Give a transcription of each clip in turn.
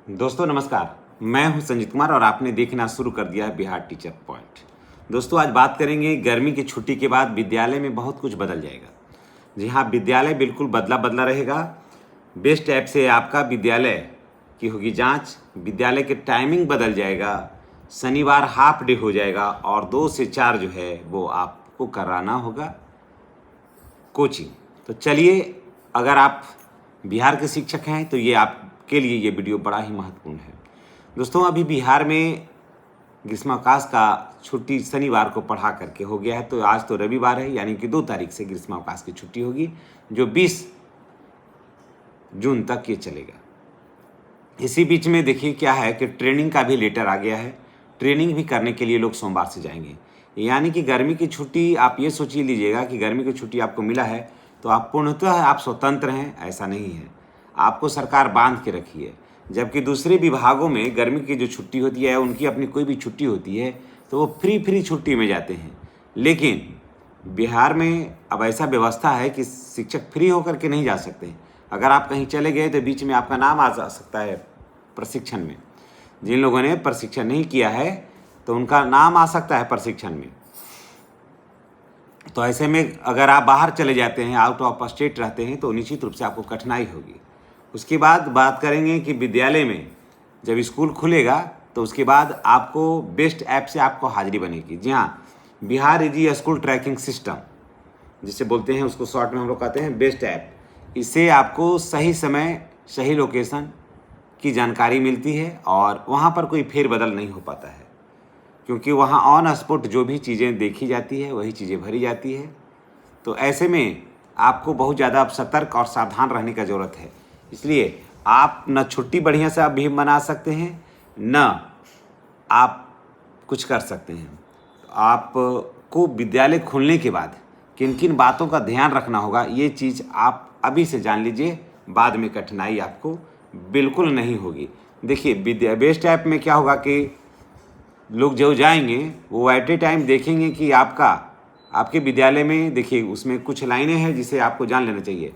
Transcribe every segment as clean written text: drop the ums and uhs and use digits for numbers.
दोस्तों नमस्कार, मैं हूं संजीत कुमार और आपने देखना शुरू कर दिया है बिहार टीचर पॉइंट। दोस्तों आज बात करेंगे गर्मी की छुट्टी के बाद विद्यालय में बहुत कुछ बदल जाएगा। जी हाँ, विद्यालय बिल्कुल बदला बदला रहेगा। बेस्ट ऐप से आपका विद्यालय की होगी जांच, विद्यालय के टाइमिंग बदल जाएगा, शनिवार हाफ डे हो जाएगा और 2 से 4 जो है वो आपको कराना होगा कोचिंग। तो चलिए, अगर आप बिहार के शिक्षक हैं तो ये आपके लिए ये वीडियो बड़ा ही महत्वपूर्ण है। दोस्तों अभी बिहार में ग्रीष्मावकाश का छुट्टी शनिवार को पढ़ा करके हो गया है, तो आज तो रविवार है, यानी कि 2 तारीख से ग्रीष्मावकाश की छुट्टी होगी जो 20 जून तक ये चलेगा। इसी बीच में देखिए क्या है कि ट्रेनिंग का भी लेटर आ गया है। ट्रेनिंग भी करने के लिए लोग सोमवार से जाएंगे, यानी कि गर्मी की छुट्टी आप ये सोच ही लीजिएगा कि गर्मी की छुट्टी आपको मिला है तो आप पूर्णतः आप स्वतंत्र हैं, ऐसा नहीं है। आपको सरकार बांध के रखी है, जबकि दूसरे विभागों में गर्मी की जो छुट्टी होती है उनकी अपनी कोई भी छुट्टी होती है तो वो फ्री छुट्टी में जाते हैं। लेकिन बिहार में अब ऐसा व्यवस्था है कि शिक्षक फ्री होकर के नहीं जा सकते। अगर आप कहीं चले गए तो बीच में आपका नाम आ जा सकता है प्रशिक्षण में। जिन लोगों ने प्रशिक्षण नहीं किया है तो उनका नाम आ सकता है प्रशिक्षण में। तो ऐसे में अगर आप बाहर चले जाते हैं, आउट ऑफ स्टेट रहते हैं, तो निश्चित रूप से आपको कठिनाई होगी। उसके बाद बात करेंगे कि विद्यालय में जब स्कूल खुलेगा तो उसके बाद आपको बेस्ट ऐप से आपको हाजिरी बनेगी। जी हाँ, Bihar easy school tracking system जिसे बोलते हैं, उसको शॉर्ट में हम लोग कहते हैं बेस्ट ऐप। इससे आपको सही समय सही लोकेशन की जानकारी मिलती है और वहाँ पर कोई फेरबदल नहीं हो पाता है, क्योंकि वहाँ ऑन स्पॉट जो भी चीज़ें देखी जाती है वही चीज़ें भरी जाती है। तो ऐसे में आपको बहुत ज़्यादा सतर्क और सावधान रहने का ज़रूरत है। इसलिए आप न छुट्टी बढ़िया से आप भी मना सकते हैं, न आप कुछ कर सकते हैं। आपको विद्यालय खुलने के बाद किन किन बातों का ध्यान रखना होगा, ये चीज़ आप अभी से जान लीजिए, बाद में कठिनाई आपको बिल्कुल नहीं होगी। देखिए बेस्ट ऐप में क्या होगा कि लोग जो जाएंगे वो एट ए टाइम देखेंगे कि आपके विद्यालय में, देखिए उसमें कुछ लाइनें हैं जिसे आपको जान लेना चाहिए।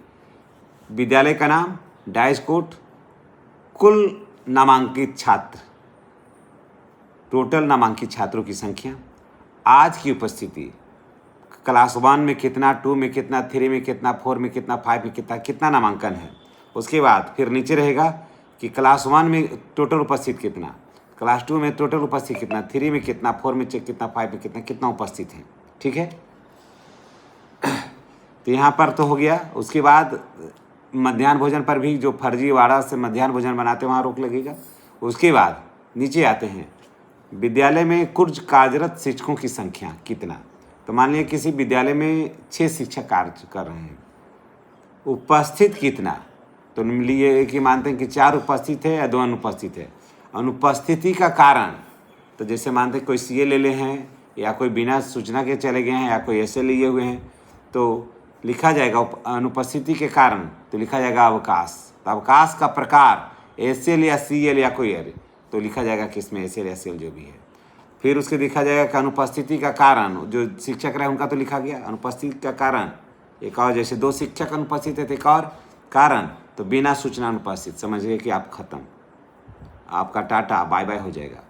विद्यालय का नाम, डाइस कोड, कुल नामांकित छात्र, टोटल नामांकित छात्रों की संख्या, आज की उपस्थिति, क्लास 1 में कितना, 2 में कितना, 3 में कितना, 4 में कितना, 5 में कितना नामांकन है। उसके बाद फिर नीचे रहेगा कि क्लास 1 में टोटल उपस्थित कितना, क्लास 2 में टोटल उपस्थित कितना, 3 में कितना, 4 में कितना, 5 में कितना उपस्थित है। ठीक है, तो यहाँ पर तो हो गया। उसके बाद मध्याह्न भोजन पर भी जो फर्जीवाड़ा से मध्याह्न भोजन बनाते हैं वहाँ रोक लगेगा। उसके बाद नीचे आते हैं, विद्यालय में कुछ कार्यरत शिक्षकों की संख्या कितना। तो मान लीजिए किसी विद्यालय में 6 शिक्षक कार्य कर रहे हैं, उपस्थित कितना, तो लिए कि मानते हैं कि 4 उपस्थित है या 2 अनुपस्थित है। अनुपस्थिति का कारण, तो जैसे मानते हैं कोई सीए ले ले हैं या कोई बिना सूचना के चले गए हैं या कोई ऐसे लिए हुए हैं, तो लिखा जाएगा अनुपस्थिति के कारण, तो लिखा जाएगा अवकाश। तो अवकाश का प्रकार एसएल या सीएल या कोई अरे, तो लिखा जाएगा कि इसमें एसएल या सीएल जो भी है। फिर उसके लिखा जाएगा कि अनुपस्थिति का कारण, जो शिक्षक रहे उनका तो लिखा गया अनुपस्थिति का कारण। एक और जैसे 2 शिक्षक अनुपस्थित है तो एक और कारण, तो बिना सूचना अनुपस्थित, समझिए कि आप खत्म, आपका टाटा बाय बाय हो जाएगा।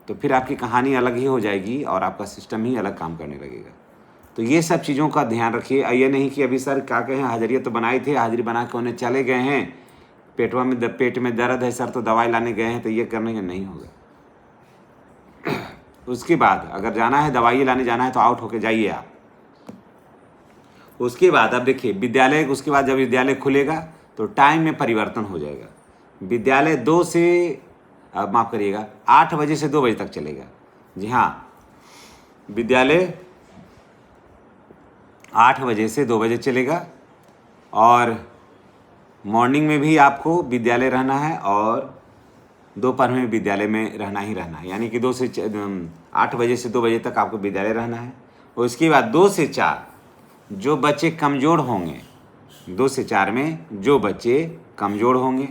तो फिर आपकी कहानी अलग ही हो जाएगी और आपका सिस्टम ही अलग काम करने लगेगा। तो ये सब चीज़ों का ध्यान रखिए। ये नहीं कि अभी सर क्या कहें, हाजिरी तो बनाए थे, हाजिरी बना के उन्हें चले गए हैं, पेट में दर्द है सर तो दवाई लाने गए हैं, तो ये करने का नहीं होगा। उसके बाद अगर जाना है दवाई लाने जाना है तो आउट होके जाइए आप। उसके बाद अब देखिए विद्यालय, उसके बाद जब विद्यालय खुलेगा तो टाइम में परिवर्तन हो जाएगा। विद्यालय 2 से माफ़ करिएगा 8 बजे से 2 बजे तक चलेगा। जी हाँ, विद्यालय 8 बजे से 2 बजे चलेगा और मॉर्निंग में भी आपको विद्यालय रहना है और दोपहर में विद्यालय में रहना ही रहना है, यानी कि 8 बजे से 2 बजे तक आपको विद्यालय रहना है। और उसके बाद 2 से 4 जो बच्चे कमज़ोर होंगे, 2 से 4 में जो बच्चे कमज़ोर होंगे,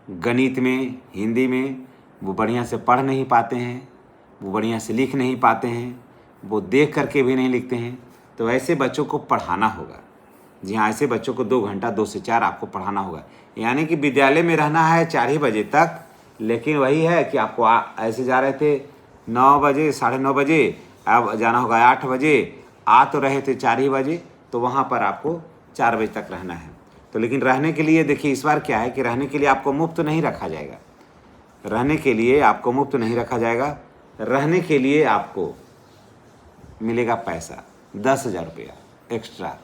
गणित में, हिंदी में वो बढ़िया से पढ़ नहीं पाते हैं, वो बढ़िया से लिख नहीं पाते हैं, वो देख करके भी नहीं लिखते हैं, तो ऐसे बच्चों को पढ़ाना होगा। जी हाँ, ऐसे बच्चों को 2 घंटा 2 से 4 आपको पढ़ाना होगा। यानी कि विद्यालय में रहना है 4 ही बजे तक लेकिन वही है कि आपको ऐसे जा रहे थे 9 बजे 9:30 बजे, अब जाना होगा 8 बजे, आ तो रहे थे 4 ही बजे, तो वहाँ पर आपको 4 बजे तक रहना है। तो लेकिन रहने के लिए देखिए इस बार क्या है कि रहने के लिए आपको मुफ्त नहीं रखा जाएगा, रहने के लिए आपको मुफ्त नहीं रखा जाएगा। रहने के लिए आपको मिलेगा पैसा 10,000 रुपया एक्स्ट्रा,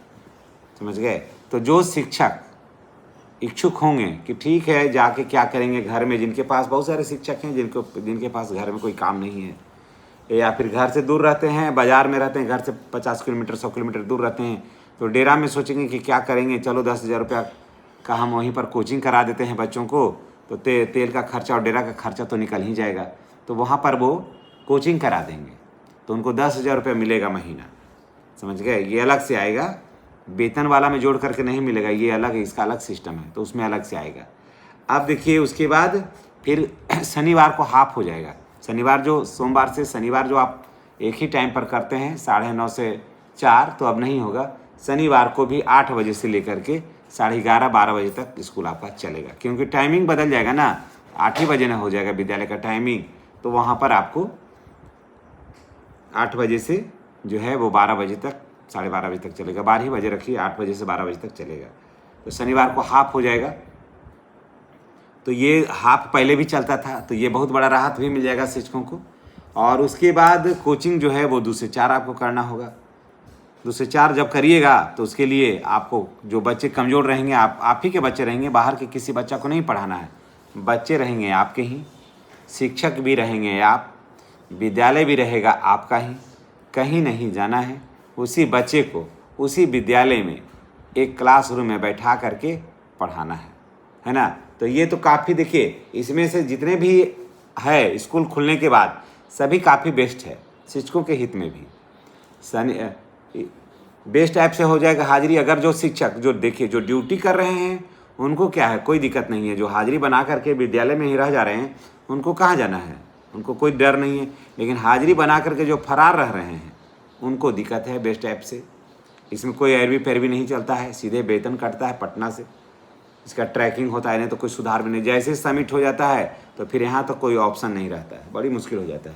समझ गए। तो जो शिक्षक इच्छुक होंगे कि ठीक है जाके क्या करेंगे घर में, जिनके पास बहुत सारे शिक्षक हैं जिनके पास घर में कोई काम नहीं है, या फिर घर से दूर रहते हैं, बाज़ार में रहते हैं, घर से 50 किलोमीटर 100 किलोमीटर दूर रहते हैं, तो डेरा में सोचेंगे कि क्या करेंगे, चलो 10,000 रुपया का हम वहीं पर कोचिंग करा देते हैं बच्चों को, तो तेल का खर्चा और डेरा का खर्चा तो निकल ही जाएगा। तो वहाँ पर वो कोचिंग करा देंगे, तो उनको 10,000 रुपया मिलेगा महीना, समझ गए। ये अलग से आएगा, वेतन वाला में जोड़ करके नहीं मिलेगा, ये अलग है, इसका अलग सिस्टम है, तो उसमें अलग से आएगा। अब देखिए उसके बाद फिर शनिवार को हाफ हो जाएगा। शनिवार जो सोमवार से शनिवार जो आप एक ही टाइम पर करते हैं 9:30 से 4, तो अब नहीं होगा। शनिवार को भी 8 बजे से लेकर के 11:30 12 बजे तक स्कूल आपका चलेगा, क्योंकि टाइमिंग बदल जाएगा ना, 8 ही बजे ना हो जाएगा विद्यालय का टाइमिंग, तो वहाँ पर आपको 8 बजे से जो है वो 12 बजे तक 12:30 बजे तक चलेगा। 12 ही बजे रखिए, 8 बजे से 12 बजे तक चलेगा। तो शनिवार को हाफ हो जाएगा। तो ये हाफ पहले भी चलता था, तो ये बहुत बड़ा राहत भी मिल जाएगा शिक्षकों को। और उसके बाद कोचिंग जो है वो 2 से 4 आपको करना होगा। 2 से 4 जब करिएगा तो उसके लिए आपको जो बच्चे कमज़ोर रहेंगे, आप ही के बच्चे रहेंगे, बाहर के किसी बच्चा को नहीं पढ़ाना है, बच्चे रहेंगे आपके ही, शिक्षक भी रहेंगे आप, विद्यालय भी रहेगा आपका ही, कहीं नहीं जाना है। उसी बच्चे को उसी विद्यालय में एक क्लासरूम में बैठा करके पढ़ाना है ना। तो ये तो काफ़ी, देखिए इसमें से जितने भी है स्कूल खुलने के बाद सभी काफ़ी बेस्ट है, शिक्षकों के हित में भी बेस्ट ऐप से हो जाएगा हाजिरी। अगर जो शिक्षक जो देखिए जो ड्यूटी कर रहे हैं उनको क्या है, कोई दिक्कत नहीं है। जो हाजिरी बना करके विद्यालय में ही रह जा रहे हैं उनको कहाँ जाना है, उनको कोई डर नहीं है। लेकिन हाजिरी बना करके जो फरार रह रहे हैं उनको दिक्कत है बेस्ट ऐप से। इसमें कोई एरवी पैरवी नहीं चलता है, सीधे वेतन कटता है पटना से, इसका ट्रैकिंग होता है, नहीं तो कोई सुधार भी नहीं। जैसे सबमिट हो जाता है तो फिर यहाँ तो कोई ऑप्शन नहीं रहता है, बड़ी मुश्किल हो जाता है।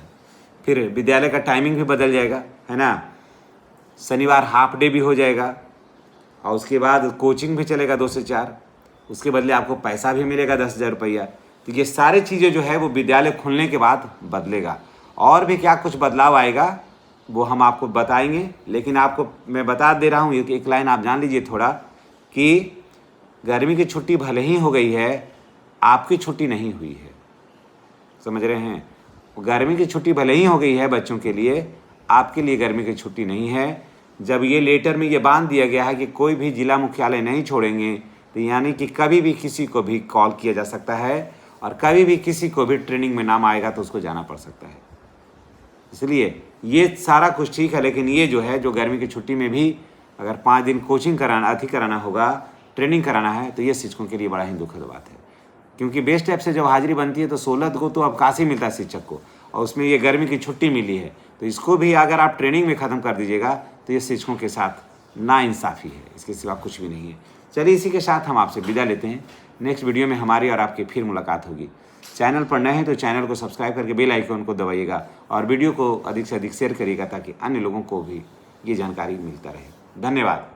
फिर विद्यालय का टाइमिंग भी बदल जाएगा, है ना। शनिवार हाफ डे भी हो जाएगा, और उसके बाद कोचिंग भी चलेगा 2 से 4, उसके बदले आपको पैसा भी मिलेगा 10,000 रुपया। तो ये सारी चीज़ें जो है वो विद्यालय खुलने के बाद बदलेगा। और भी क्या कुछ बदलाव आएगा वो हम आपको बताएंगे, लेकिन आपको मैं बता दे रहा हूँ एक लाइन आप जान लीजिए थोड़ा, कि गर्मी की छुट्टी भले ही हो गई है, आपकी छुट्टी नहीं हुई है, समझ रहे हैं। गर्मी की छुट्टी भले ही हो गई है बच्चों के लिए, आपके लिए गर्मी की छुट्टी नहीं है। जब ये लेटर में ये बांध दिया गया है कि कोई भी जिला मुख्यालय नहीं छोड़ेंगे, तो यानी कि कभी भी किसी को भी कॉल किया जा सकता है, और कभी भी किसी को भी ट्रेनिंग में नाम आएगा तो उसको जाना पड़ सकता है। इसलिए ये सारा कुछ ठीक है, लेकिन ये जो है जो गर्मी की छुट्टी में भी अगर 5 दिन कोचिंग कराना होगा, ट्रेनिंग कराना है, तो ये शिक्षकों के लिए बड़ा ही दुखद बात है। क्योंकि बेस्ट ऐप से जब हाजिरी बनती है तो 16 को तो अवकाश ही मिलता है शिक्षक को, और उसमें ये गर्मी की छुट्टी मिली है, तो इसको भी अगर आप ट्रेनिंग में ख़त्म कर दीजिएगा तो ये शिक्षकों के साथ नाइंसाफ़ी है, इसके सिवा कुछ भी नहीं है। चलिए इसी के साथ हम आपसे विदा लेते हैं। नेक्स्ट वीडियो में हमारी और आपकी फिर मुलाकात होगी। चैनल पर नए हैं तो चैनल को सब्सक्राइब करके बेल आइकन को दबाइएगा, और वीडियो को अधिक से अधिक शेयर करिएगा ताकि अन्य लोगों को भी ये जानकारी मिलता रहे। धन्यवाद।